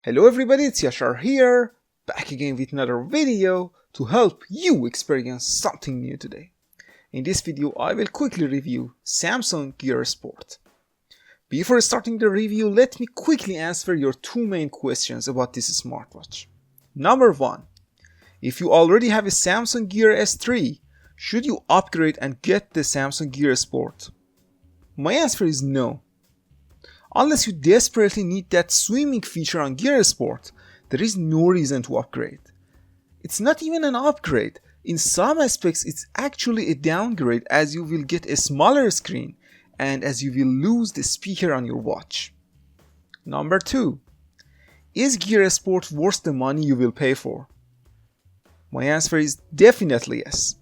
Hello everybody, it's Yashar here, back again with another video to help you experience something new today. In this video, I will quickly review Samsung Gear Sport. Before starting the review, let me quickly answer your two main questions about this smartwatch. Number 1. If you already have a Samsung Gear S3, should you upgrade and get the Samsung Gear Sport? My answer is no. Unless you desperately need that swimming feature on Gear Sport, there is no reason to upgrade. It's not even an upgrade. In some aspects, it's actually a downgrade as you will get a smaller screen and as you will lose the speaker on your watch. Number 2. Is Gear Sport worth the money you will pay for? My answer is definitely yes.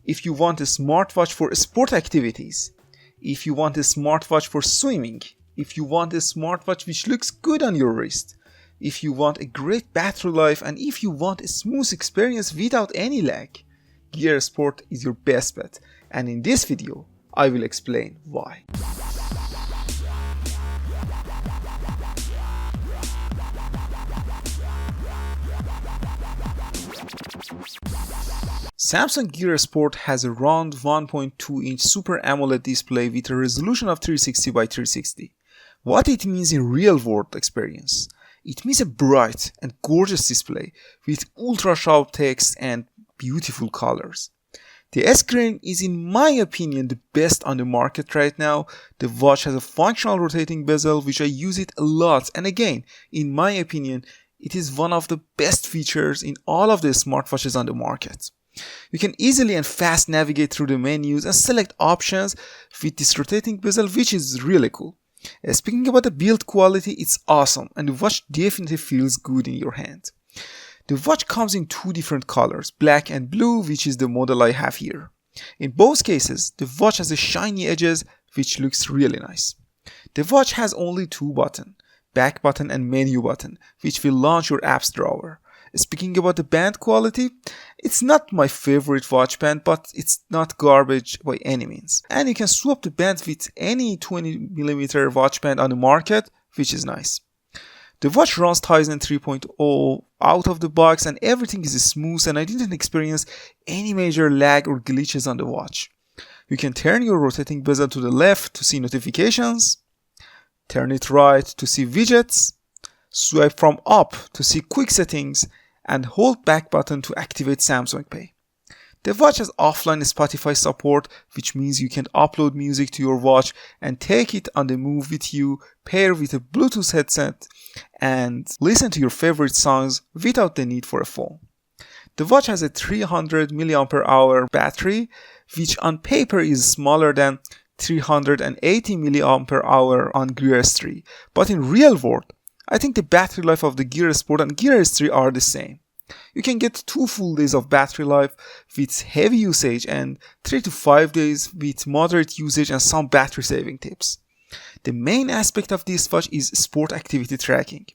If you want a smartwatch for sport activities, if you want a smartwatch for swimming, if you want a smartwatch which looks good on your wrist, if you want a great battery life, and if you want a smooth experience without any lag, Gear Sport is your best bet, and in this video, I will explain why. Samsung Gear Sport has a round 1.2-inch Super AMOLED display with a resolution of 360 by 360. What it means in real-world experience? It means a bright and gorgeous display with ultra-sharp text and beautiful colors. The screen is, in my opinion, the best on the market right now. The watch has a functional rotating bezel, which I use it a lot, and again, in my opinion, it is one of the best features in all of the smartwatches on the market. You can easily and fast navigate through the menus and select options with this rotating bezel, which is really cool. Speaking about the build quality, it's awesome and the watch definitely feels good in your hand. The watch comes in two different colors, black and blue, which is the model I have here. In both cases, the watch has a shiny edges, which looks really nice. The watch has only two buttons, back button and menu button, which will launch your apps drawer. Speaking about the band quality, it's not my favorite watch band, but it's not garbage by any means. And you can swap the band with any 20mm watch band on the market, which is nice. The watch runs Tizen 3.0 out of the box and everything is smooth, and I didn't experience any major lag or glitches on the watch. You can turn your rotating bezel to the left to see notifications, turn it right to see widgets, swipe from up to see quick settings, and hold back button to activate Samsung Pay. The watch has offline Spotify support, which means you can upload music to your watch and take it on the move with you, pair with a Bluetooth headset, and listen to your favorite songs without the need for a phone. The watch has a 300 mAh battery, which on paper is smaller than 380 mAh on Gear S3, but in real world, I think the battery life of the Gear Sport and Gear S3 are the same. You can get 2 full days of battery life with heavy usage and 3 to 5 days with moderate usage and some battery saving tips. The main aspect of this watch is sport activity tracking.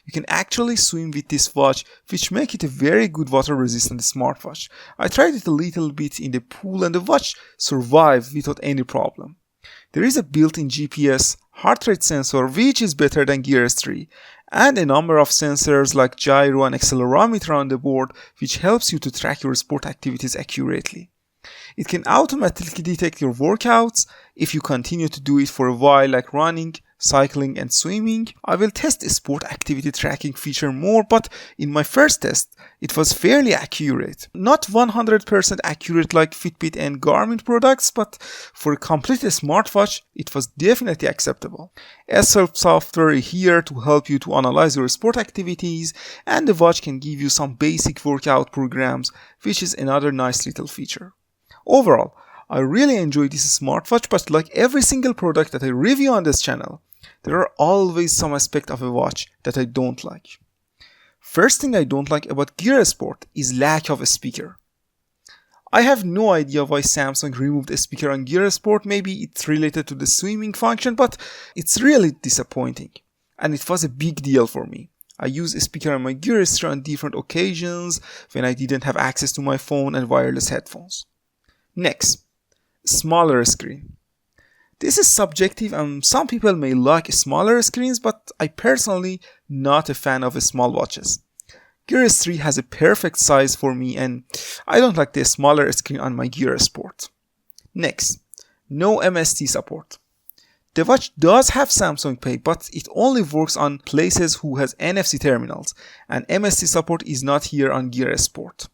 You can actually swim with this watch, which makes it a very good water resistant smartwatch. I tried it a little bit in the pool and the watch survived without any problem. There is a built-in GPS heart rate sensor, which is better than Gear S3, and a number of sensors like gyro and accelerometer on the board, which helps you to track your sport activities accurately. It can automatically detect your workouts if you continue to do it for a while, like running, cycling and swimming. I will test the sport activity tracking feature more, but in my first test, it was fairly accurate. Not 100% accurate like Fitbit and Garmin products, but for a complete smartwatch, it was definitely acceptable. Bezel software is here to help you to analyze your sport activities, and the watch can give you some basic workout programs, which is another nice little feature. Overall, I really enjoy this smartwatch, but like every single product that I review on this channel, there are always some aspect of a watch that I don't like. First thing I don't like about Gear Sport is lack of a speaker. I have no idea why Samsung removed a speaker on Gear Sport. Maybe it's related to the swimming function, but it's really disappointing. And it was a big deal for me. I use a speaker on my Gear S3 on different occasions when I didn't have access to my phone and wireless headphones. Next, smaller screen. This is subjective and some people may like smaller screens, but I personally not a fan of small watches. Gear S3 has a perfect size for me and I don't like the smaller screen on my Gear Sport. Next, no MST support. The watch does have Samsung Pay, but it only works on places who has NFC terminals, and MST support is not here on Gear Sport.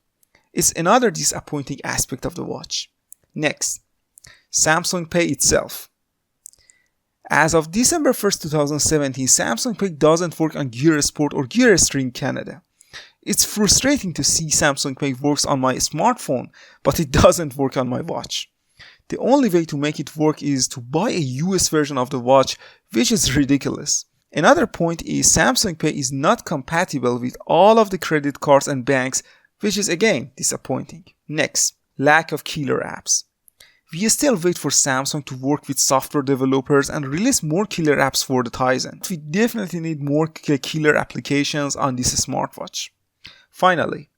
It's another disappointing aspect of the watch. Next, Samsung Pay itself. As of December 1st, 2017, Samsung Pay doesn't work on Gear Sport or Gear S3 in Canada. It's frustrating to see Samsung Pay works on my smartphone, but it doesn't work on my watch. The only way to make it work is to buy a US version of the watch, which is ridiculous. Another point is Samsung Pay is not compatible with all of the credit cards and banks, which is again disappointing. Next, lack of killer apps. We still wait for Samsung to work with software developers and release more killer apps for the Tizen. We definitely need more killer applications on this smartwatch. Finally,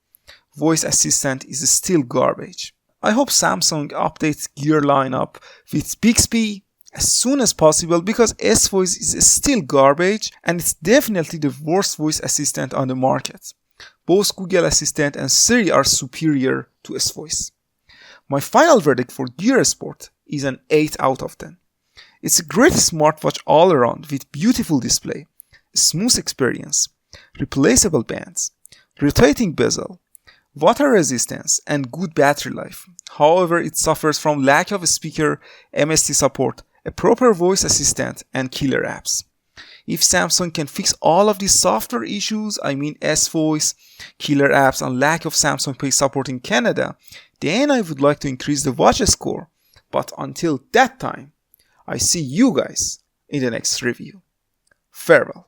voice assistant is still garbage. I hope Samsung updates Gear lineup with Bixby as soon as possible because S-Voice is still garbage and it's definitely the worst voice assistant on the market. Both Google Assistant and Siri are superior to S-Voice. My final verdict for Gear Sport is an 8 out of 10. It's a great smartwatch all around with beautiful display, smooth experience, replaceable bands, rotating bezel, water resistance, and good battery life. However, it suffers from lack of a speaker, MST support, a proper voice assistant, and killer apps. If Samsung can fix all of these software issues, I mean S-Voice, killer apps, and lack of Samsung Pay support in Canada, then I would like to increase the watch score. But until that time, I see you guys in the next review. Farewell.